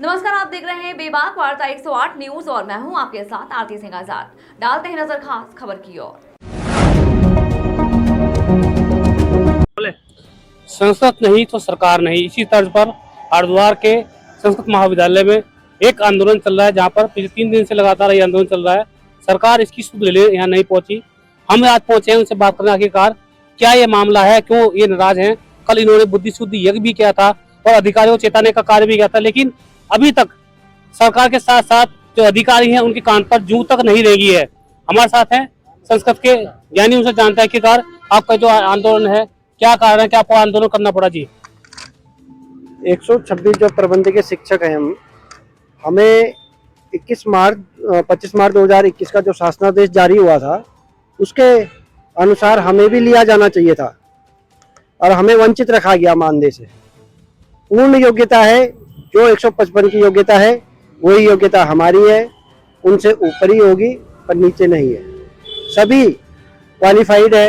नमस्कार, आप देख रहे हैं बेबाक वार्ता 108 न्यूज और मैं हूं आपके साथ आरती सिंह आजाद। डालते हैं नजर खास खबर की ओर। संसद नहीं तो सरकार नहीं, इसी तर्ज पर हरिद्वार के संस्कृत महाविद्यालय में एक आंदोलन चल रहा है, जहां पर पिछले 3 दिन से लगातार ये आंदोलन चल रहा है। सरकार इसकी सुध ले ले यहाँ नहीं पहुंची। हम आज पहुंचे हैं उनसे बात करने, आखिरकार क्या ये मामला है, क्यों ये नाराज हैं। कल इन्होंने बुद्धि शुद्ध यज्ञ भी किया था और अधिकारियों को चेताने का कार्य भी किया था, लेकिन अभी तक सरकार के साथ साथ जो अधिकारी हैं उनके कान पर जूं तक नहीं रेंगी है। हमारे साथ हैं संस्कृत के ज्ञानी, उनसे जानते हैं आखिरकार आपका जो आंदोलन है क्या कारण है कि आपको आंदोलन करना पड़ा। जी, 126 जो प्रबंधकीय शिक्षक हैं हमें 25 मार्च 2021 का जो शासनादेश जारी हुआ था उसके अनुसार हमें भी लिया जाना चाहिए था और हमें वंचित रखा गया मानदेय से। पूर्ण योग्यता है, जो 155 की योग्यता है वही योग्यता हमारी है, उनसे ऊपर ही होगी पर नीचे नहीं है। सभी क्वालिफाइड है,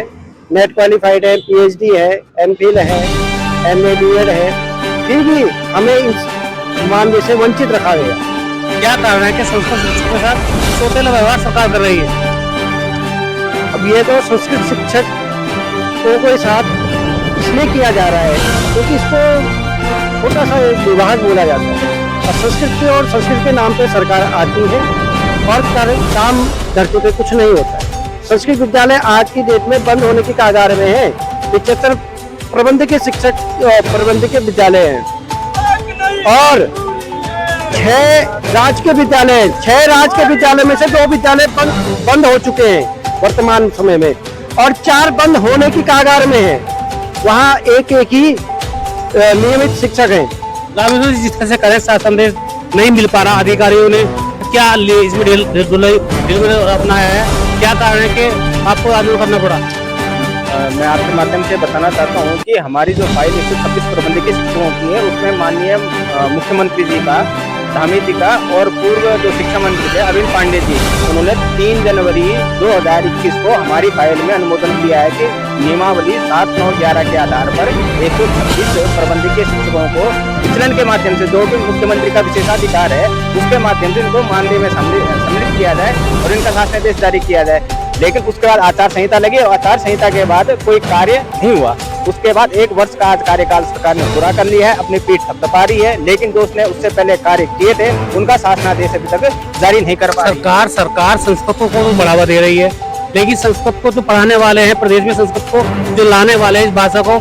नेट क्वालिफाइड है, पीएचडी है, एमफिल है, एमए बीएड है, फिर भी हमें इस मानदेय से वंचित रखा गया। क्या कारण है कि संस्कृत शिक्षकों के साथ सौतेला व्यवहार सरकार कर रही है? अब ये तो संस्कृत शिक्षकों के साथ इसलिए किया जा रहा है क्योंकि इसको छोटा सा एक विभाग बोला जाता है और संस्कृत के नाम पे सरकार आती है और काम धरती पे कुछ नहीं होता है। संस्कृत विद्यालय आज की डेट में बंद होने की कगार में है। 75 प्रबंधकीय शिक्षक प्रबंधकीय विद्यालय हैं और 6 राजकीय विद्यालय में से 2 विद्यालय बंद हो चुके हैं वर्तमान समय में और 4 बंद होने की कगार में है। वहाँ एक ही नियमित शिक्षक हैं। जिस तरह से करेक्ट संदेश नहीं मिल पा रहा, अधिकारियों ने क्या इसमें अपनाया है, क्या कारण है कि आपको आंदोलन करना पड़ा? मैं आपके माध्यम से बताना चाहता हूं कि हमारी जो फाइल 126 प्रबंधकीय शिक्षकों की है उसमें माननीय मुख्यमंत्री जी का, धामी जी का और पूर्व जो शिक्षा मंत्री थे अरविंद पांडे जी, उन्होंने 3 जनवरी 2021 को हमारी फाइल में अनुमोदन किया है कि नियमावली 7, 9, 11 के आधार पर 126 प्रबंधकीय शिक्षकों को विचलन के माध्यम से, जो कि मुख्यमंत्री का विशेषाधिकार है, उसके माध्यम से इनको मानदेय में सम्मिलित किया जाए और इनका शासनादेश जारी किया जाए। लेकिन उसके बाद आचार संहिता लगी और आचार संहिता के बाद कोई कार्य नहीं हुआ। उसके बाद 1 वर्ष का आज कार्यकाल सरकार ने पूरा कर लिया है, अपनी पीठ थपथपा रही है, लेकिन जो उसने उससे पहले कार्य किए थे उनका शासनादेश अभी तक जारी नहीं कर पा रही। सरकार संस्कृत को तो बढ़ावा दे रही है, लेकिन संस्कृत को जो पढ़ाने वाले हैं प्रदेश में, संस्कृत को जो लाने वाले हैं, इस भाषा को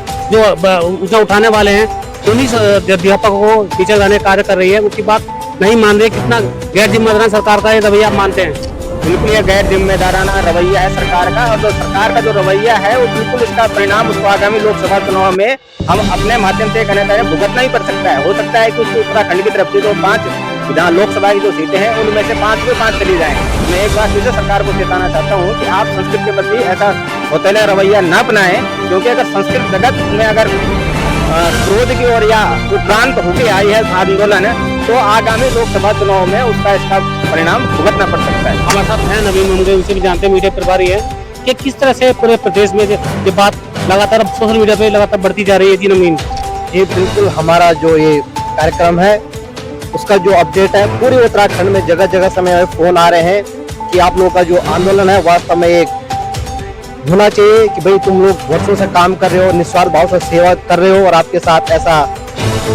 जो उठाने वाले हैं, उन्हीं अध्यापकों को टीचर लाने कार्य कर रही है, उसकी बात नहीं मान रही। कितना गैर जिम्मेदार सरकार का ये रवैया मानते हैं? बिल्कुल ये गैर जिम्मेदाराना रवैया है सरकार का, और जो सरकार का जो रवैया है वो बिल्कुल इसका परिणाम उसको आगामी लोकसभा चुनाव में हम अपने माध्यम से कहना चाहें भुगतना ही पड़ सकता है। हो सकता है कि उसको उत्तराखंड की तरफ से जो 5 विधान लोकसभा की जो सीटें हैं उनमें से 5 में 5 चली जाएं। मैं एक बार फिर से सरकार को चेताना चाहता हूँ कि आप संस्कृत के प्रति ऐसा सौतेला रवैया न अपनाएं, क्योंकि अगर संस्कृत जगत में अगर क्रोध की ओर या उपरांत होकर आई है आंदोलन तो आगामी लोकसभा चुनाव में उसका इसका परिणाम भुगतना पड़ सकता है। हमारे साथ हैं नवीन मुंडे, उनसे भी जानते हैं, मीडिया प्रभारी है, कि किस तरह से पूरे प्रदेश में ये बात लगातार सोशल मीडिया पे लगातार बढ़ती जा रही है। जी नवीन, ये बिल्कुल हमारा जो ये कार्यक्रम है उसका जो अपडेट है, पूरे उत्तराखंड में जगह जगह समय फोन आ रहे हैं कि आप लोगों का जो आंदोलन है वास्तव में एक होना चाहिए कि भाई तुम लोग वर्षों से काम कर रहे हो, निस्वार्थ भाव से सेवा कर रहे हो और आपके साथ ऐसा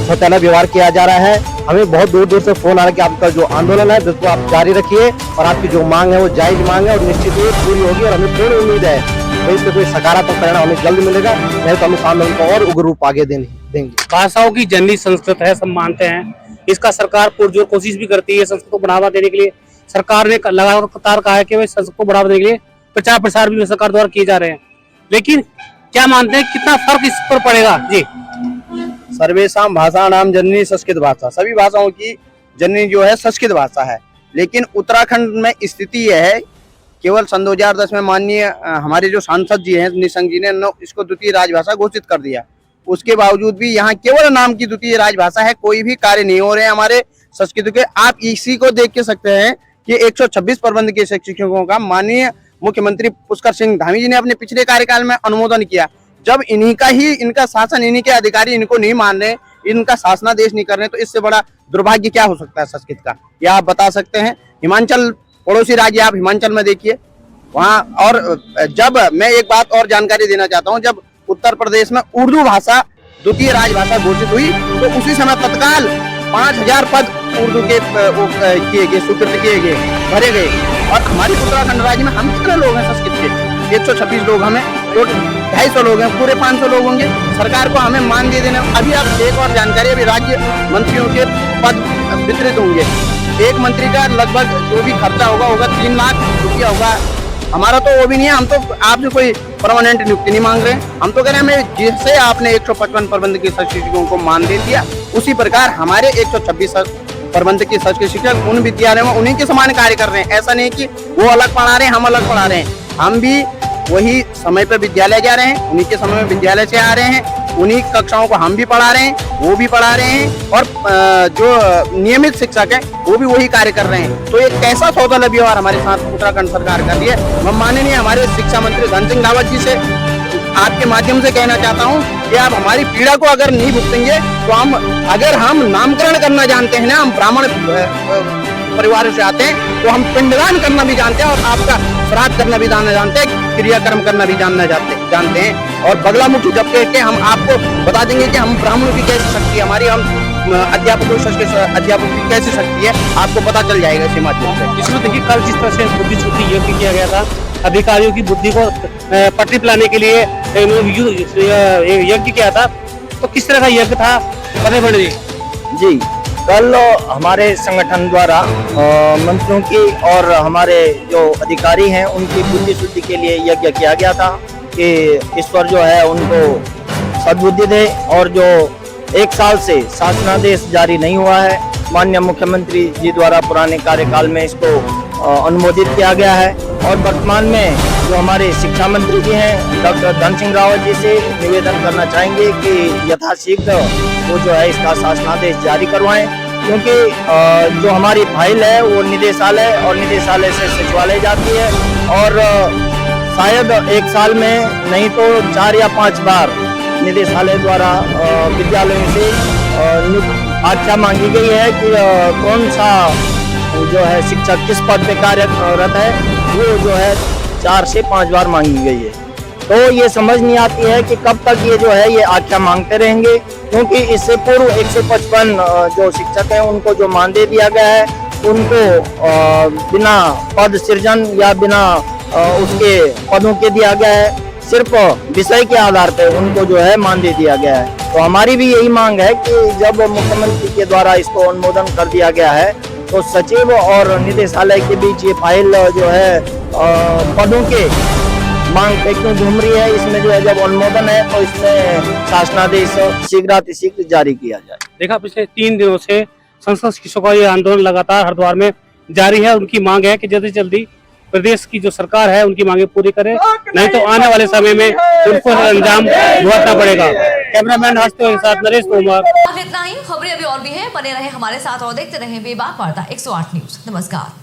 सौतेला व्यवहार किया जा रहा है। हमें बहुत दूर दूर से फोन आ रहा है कि आपका जो आंदोलन है बिल्कुल आप जारी रखिए और आपकी जो मांग है वो जायज मांग है और निश्चित ही पूरी होगी और हमें पूर्ण उम्मीद है कि इसमें कोई सकारात्मक परिणाम हमें जल्द मिलेगा, नहीं तो हम इस आंदोलन को और उग्र रूप आगे देंगे। भाषाओं की जननी संस्कृत है, सब मानते हैं। इसका सरकार पुरजोर कोशिश भी करती है संस्कृत को बढ़ावा देने के लिए। सरकार ने लगातार कहा है कि वे संस्कृत को बढ़ावा देने के लिए प्रचार प्रसार भी सरकार द्वारा किए जा रहे हैं, लेकिन क्या मानते हैं कितना फर्क इस पर पड़ेगा? जी, सर्वेषां भाषाणां जननी संस्कृत भाषा, सभी भाषाओं की जननी जो है संस्कृत भाषा है। लेकिन उत्तराखंड में स्थिति यह है, केवल सन 2010 में माननीय हमारे जो सांसद जी हैं निशंक जी ने इसको द्वितीय राजभाषा घोषित कर दिया। उसके बावजूद भी यहाँ केवल नाम की द्वितीय राजभाषा है, कोई भी कार्य नहीं हो रहे हैं हमारे संस्कृत के। आप इसी को देख के सकते हैं कि 126 प्रबंधकीय शिक्षकों का माननीय मुख्यमंत्री पुष्कर सिंह धामी जी ने अपने पिछले कार्यकाल में अनुमोदन किया। जब इनका शासन, इन्हीं के अधिकारी इनको नहीं मान रहे, इनका शासनादेश नहीं कर रहे हैं, तो इससे बड़ा दुर्भाग्य क्या हो सकता है संस्कृत का, या आप बता सकते हैं। हिमाचल पड़ोसी राज्य, आप हिमाचल में देखिए वहाँ, और जब मैं एक बात और जानकारी देना चाहता हूँ, जब उत्तर प्रदेश में उर्दू भाषा द्वितीय राजभाषा घोषित हुई तो उसी समय तत्काल 5000 पद उर्दू के किए गए, स्वीकृत किए गए, भरे गए। और हमारे उत्तराखंड राज्य में हम कितने लोग हैं संस्कृत के? 126 लोग हमें, तो 250 लोग हैं, पूरे 500 लोग होंगे। सरकार को हमें मान दे देना। अभी आप एक और जानकारी, अभी राज्य मंत्रियों के पद वितरित होंगे। एक मंत्री का लगभग जो भी खर्चा होगा 3 लाख रुपया होगा। हमारा तो वो भी नहीं है, हम तो आपसे कोई परमानेंट नियुक्ति नहीं मांग रहे हैं। हम तो कह रहे हैं हमें जिससे आपने 155 प्रबंधकीय शिक्षकों को मान दे दिया, उसी प्रकार हमारे 126 प्रबंधकीय शिक्षक उन विद्यालयों में उन्हीं के समान कार्य कर रहे हैं। ऐसा नहीं कि वो अलग पढ़ा रहे हैं, हम अलग पढ़ा रहे हैं। हम भी वही समय पर विद्यालय जा रहे हैं, उन्हीं के समय में विद्यालय से आ रहे हैं, उन्हीं कक्षाओं को हम भी पढ़ा रहे हैं, वो भी पढ़ा रहे हैं, और जो नियमित शिक्षक हैं वो भी वही कार्य कर रहे हैं। तो एक कैसा सौदा व्यवहार हमारे साथ उत्तराखंड सरकार कर रही है। मैं माननीय हमारे शिक्षा मंत्री धन सिंह रावत जी से आपके माध्यम से कहना चाहता हूं कि आप हमारी पीड़ा को अगर नहीं भुगतेंगे तो अगर हम नामकरण करना जानते हैं ना, हम ब्राह्मण परिवार से आते हैं, तो हम पिंडदान करना भी जानते हैं, और आपका श्राद्ध करना भी जानते हैं, क्रियाक्रम करना भी जानते हैं। और बगला मुखी जब कह के हम आपको बता देंगे कि हम ब्राह्मणों की कैसी शक्ति है, हमारी हम अध्यापकों की कैसी शक्ति है, आपको पता चल जाएगा इसी माध्यम से। इसमें देखिए कल जिस तरह से बुद्धि छुट्टी यज्ञ किया गया था, अधिकारियों की बुद्धि को पटरी पिलाने के लिए यज्ञ किया था, तो किस तरह का यज्ञ था फतेहगढ़ जी? कल हमारे संगठन द्वारा मंत्रियों की और हमारे जो अधिकारी हैं उनकी बुद्धि शुद्धि के लिए यज्ञ किया गया था कि ईश्वर जो है उनको सद्बुद्धि दे, और जो 1 साल से शासनादेश जारी नहीं हुआ है, माननीय मुख्यमंत्री जी द्वारा पुराने कार्यकाल में इसको अनुमोदित किया गया है। और वर्तमान में जो हमारे शिक्षा मंत्री जी हैं डॉक्टर धन सिंह रावत जी से निवेदन करना चाहेंगे कि यथाशीघ्र वो जो है इसका शासनादेश जारी करवाएं, क्योंकि जो हमारी फाइल है वो निदेशालय और निदेशालय से सचिवालय जाती है, और शायद 1 साल में नहीं तो 4 या 5 बार निदेशालय द्वारा विद्यालयों से आज्ञा मांगी गई है कि कौन सा जो है शिक्षक किस पद पे कार्यरत है, वो जो है 4 से 5 बार मांगी गई है। तो ये समझ नहीं आती है कि कब तक ये जो है ये आज्ञा मांगते रहेंगे, क्योंकि इससे पूर्व 155 जो शिक्षक हैं उनको जो मानदेय दिया गया है, उनको बिना पद सृजन या बिना उसके पदों के दिया गया है, सिर्फ विषय के आधार पर उनको जो है मानदेय दिया गया है। तो हमारी भी यही मांग है कि जब मुख्यमंत्री के द्वारा इसको अनुमोदन कर दिया गया है, तो सचिव और निदेशालय के बीच ये फाइल जो है पदों के मांग पे क्यों घूम रही है, इसमें जो है जब अनुमोदन है तो इसमें शासनादेश शीघ्र जारी किया जाए। देखा पिछले 3 दिनों से संस्कृत शिक्षकों का ये आंदोलन लगातार हरिद्वार में जारी है। उनकी मांग है कि जल्दी से जल्दी प्रदेश की जो सरकार है उनकी मांगे पूरी करे, नहीं तो आने वाले समय में उनको अंजाम भुगतना पड़ेगा। कैमरामैन हर्ष के साथ नरेश कुमार। इतना ही, खबरें अभी और भी हैं, बने रहे हमारे साथ और देखते रहे बेबाक वार्ता 108 न्यूज। नमस्कार।